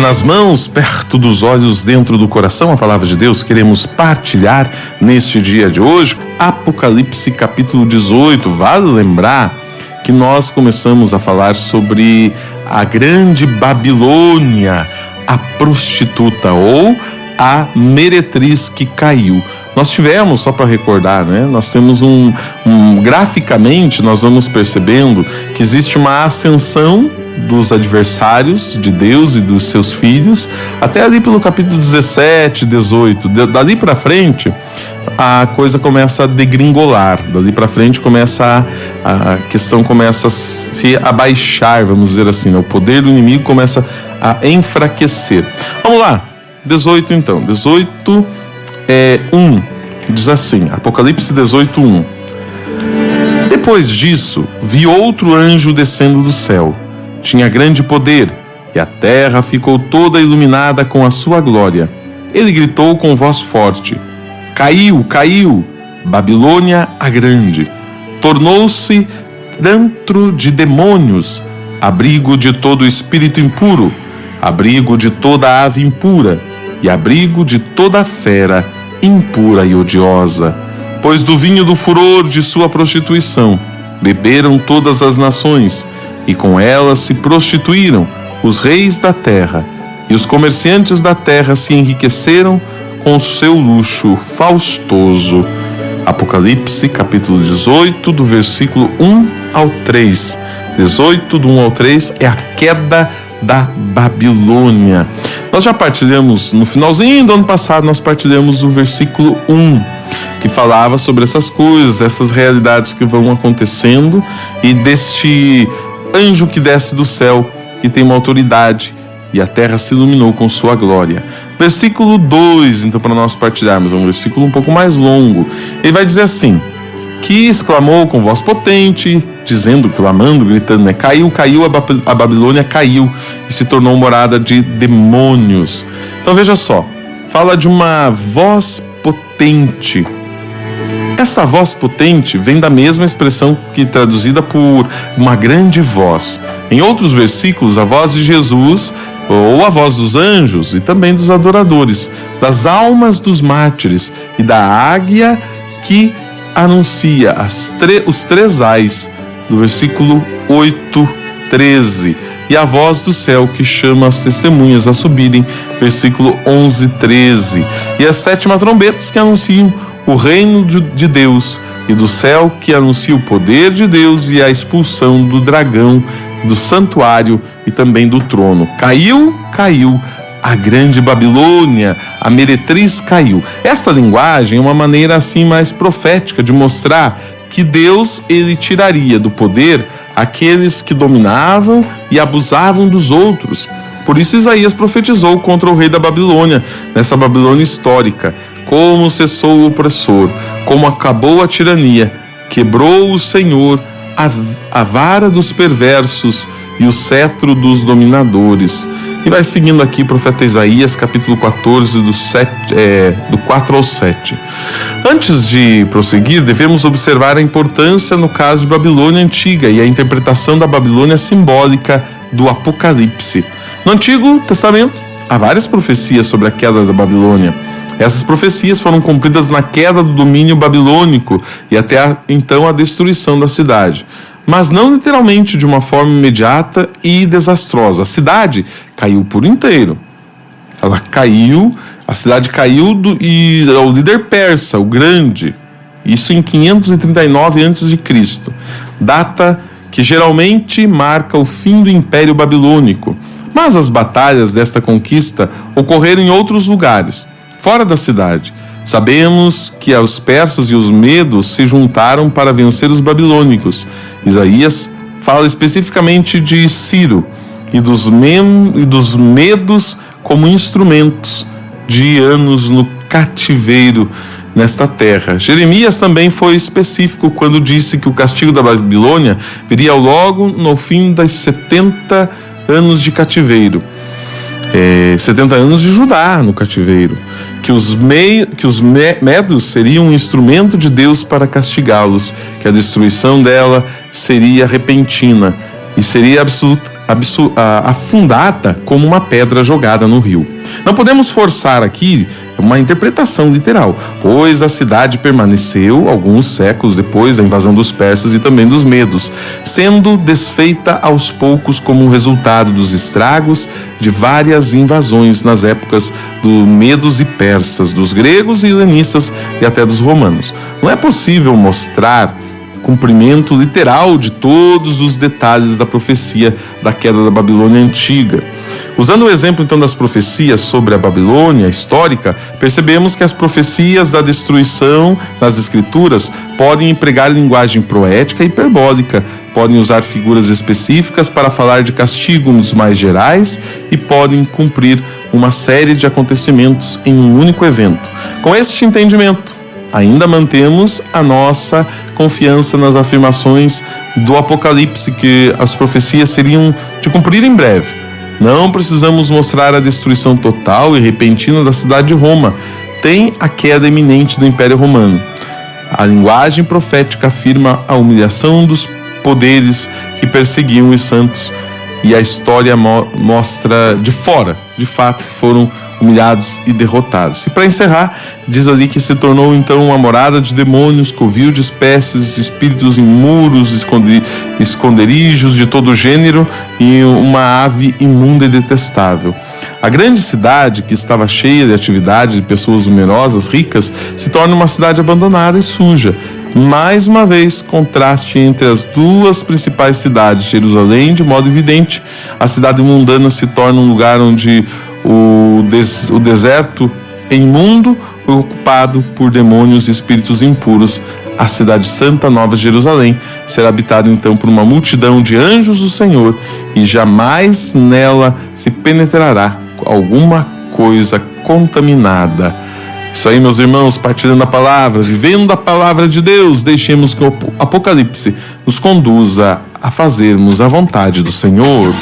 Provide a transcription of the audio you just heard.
nas mãos, perto dos olhos, dentro do coração, a palavra de Deus, queremos partilhar neste dia de hoje, Apocalipse capítulo 18. Vale lembrar que nós começamos a falar sobre a grande Babilônia, a prostituta ou a meretriz que caiu. Nós tivemos, só para recordar, nós temos graficamente nós vamos percebendo que existe uma ascensão dos adversários de Deus e dos seus filhos, até ali pelo capítulo 17, 18. Dali para frente, a coisa começa a degringolar. Dali para frente a questão começa a se abaixar, vamos dizer assim, O poder do inimigo começa a enfraquecer. Vamos lá, 18 então. 18, 1, diz assim, Apocalipse 18, 1. Depois disso, vi outro anjo descendo do céu. Tinha grande poder, e a terra ficou toda iluminada com a sua glória. Ele gritou com voz forte: Caiu, caiu, Babilônia a grande. Tornou-se antro de demônios, abrigo de todo espírito impuro, abrigo de toda ave impura, e abrigo de toda fera impura e odiosa. Pois do vinho do furor de sua prostituição beberam todas as nações, e com elas se prostituíram os reis da terra, e os comerciantes da terra se enriqueceram com seu luxo faustoso. Apocalipse capítulo 18, do versículo 1 ao 3. 18, do 1 ao 3, é a queda da Babilônia. Nós já partilhamos, no finalzinho do ano passado, nós partilhamos o versículo 1, que falava sobre essas coisas, essas realidades que vão acontecendo, e deste anjo que desce do céu, que tem uma autoridade, e a terra se iluminou com sua glória. Versículo 2, então, para nós partilharmos, é um versículo um pouco mais longo. Ele vai dizer assim: que exclamou com voz potente, dizendo, clamando, gritando, Caiu, caiu, a Babilônia caiu, e se tornou morada de demônios. Então veja só, fala de uma voz potente. Essa voz potente vem da mesma expressão que traduzida por uma grande voz. Em outros versículos, a voz de Jesus, ou a voz dos anjos e também dos adoradores, das almas dos mártires e da águia que anuncia os três ais, do versículo 8, 13. E a voz do céu que chama as testemunhas a subirem, versículo 11, 13. E as 7 trombetas que anunciam o reino de Deus, e do céu que anuncia o poder de Deus e a expulsão do dragão, do santuário e também do trono. Caiu, caiu, a grande Babilônia, a meretriz caiu. Esta linguagem é uma maneira assim mais profética de mostrar que Deus, ele tiraria do poder aqueles que dominavam e abusavam dos outros. Por isso Isaías profetizou contra o rei da Babilônia, nessa Babilônia histórica. Como cessou o opressor, como acabou a tirania, quebrou o Senhor a vara dos perversos e o cetro dos dominadores. E vai seguindo aqui o profeta Isaías, capítulo 14, do 4 ao 7. Antes de prosseguir, devemos observar a importância no caso de Babilônia Antiga e a interpretação da Babilônia simbólica do Apocalipse. No Antigo Testamento, há várias profecias sobre a queda da Babilônia. Essas profecias foram cumpridas na queda do domínio babilônico e até então a destruição da cidade. Mas não literalmente de uma forma imediata e desastrosa. A cidade caiu por inteiro. Ela caiu, a cidade caiu e o líder persa, o grande, isso em 539 a.C., data que geralmente marca o fim do Império Babilônico. Mas as batalhas desta conquista ocorreram em outros lugares, fora da cidade. Sabemos que os persas e os medos se juntaram para vencer os babilônicos. Isaías fala especificamente de Ciro e dos medos como instrumentos de anos no cativeiro nesta terra. Jeremias também foi específico quando disse que o castigo da Babilônia viria logo no fim das 70 anos de cativeiro. 70 anos de Judá no cativeiro, que os medos seriam um instrumento de Deus para castigá-los, que a destruição dela seria repentina e seria afundada como uma pedra jogada no rio. Não podemos forçar aqui uma interpretação literal, pois a cidade permaneceu alguns séculos depois da invasão dos persas e também dos medos, sendo desfeita aos poucos como resultado dos estragos de várias invasões nas épocas dos medos e persas, dos gregos e helenistas e até dos romanos. Não é possível mostrar cumprimento literal de todos os detalhes da profecia da queda da Babilônia antiga. Usando o exemplo então das profecias sobre a Babilônia histórica, percebemos que as profecias da destruição nas escrituras podem empregar linguagem poética e hiperbólica, podem usar figuras específicas para falar de castigos mais gerais e podem cumprir uma série de acontecimentos em um único evento. Com este entendimento, ainda mantemos a nossa confiança nas afirmações do Apocalipse, que as profecias seriam de cumprir em breve. Não precisamos mostrar a destruição total e repentina da cidade de Roma, tem a queda iminente do Império Romano. A linguagem profética afirma a humilhação dos poderes que perseguiam os santos, e a história mostra de fora, de fato, foram humilhados e derrotados. E para encerrar, diz ali que se tornou então uma morada de demônios, covil de espécies de espíritos imuros, esconderijos de todo gênero e uma ave imunda e detestável. A grande cidade, que estava cheia de atividades de pessoas numerosas, ricas, se torna uma cidade abandonada e suja. Mais uma vez, contraste entre as duas principais cidades, Jerusalém, de modo evidente. A cidade mundana se torna um lugar onde o deserto é imundo, ocupado por demônios e espíritos impuros. A cidade santa, Nova Jerusalém, será habitada então por uma multidão de anjos do Senhor, e jamais nela se penetrará alguma coisa contaminada. Isso aí, meus irmãos, partilhando a palavra, vivendo a palavra de Deus, deixemos que o Apocalipse nos conduza a fazermos a vontade do Senhor.